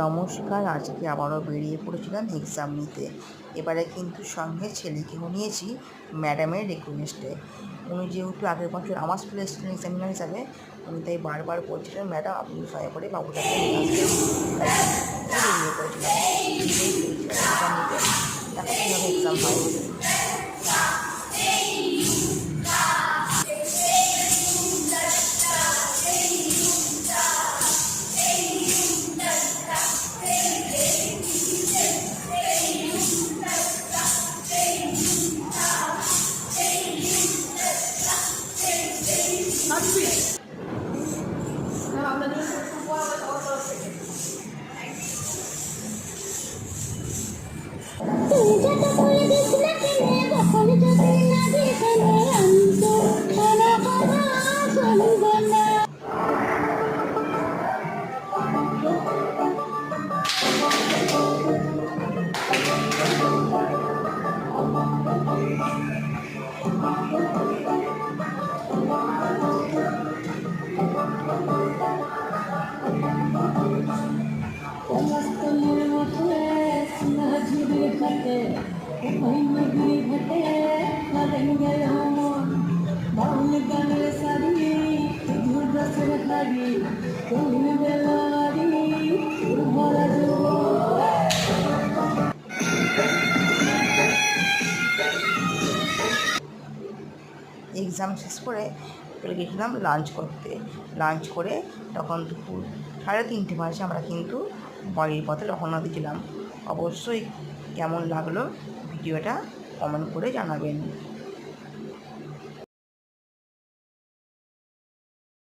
নমস্কার। আজকে আবারও বেরিয়ে পড়েছিলাম এক্সাম নিতে। এবারে কিন্তু সঙ্গে ছেলেকেও নিয়েছি ম্যাডামের রিকোয়েস্টে। উনি যেহেতু আগের বছর আমার স্কুলে এসেছিলেন এক্সামিনার হিসাবে, উনি তাই বারবার বলছিলেন ম্যাডাম আপনি দয়া করে বাবুটাকে নিয়ে আসবেন। তাই বেরিয়ে পড়েছিলাম এক্সাম নিতে। দেখো কীভাবে এক্সাম হয়। এক্সাম শেষ করে চলে গেছিলাম লাঞ্চ করতে। লাঞ্চ করে তখন দুপুর 3:30 বাজে আমরা কিন্তু বাড়ির পথে রওনা দিয়েছিলাম। অবশ্যই কেমন লাগলো ভিডিওটা কমেন্ট করে জানাবেন।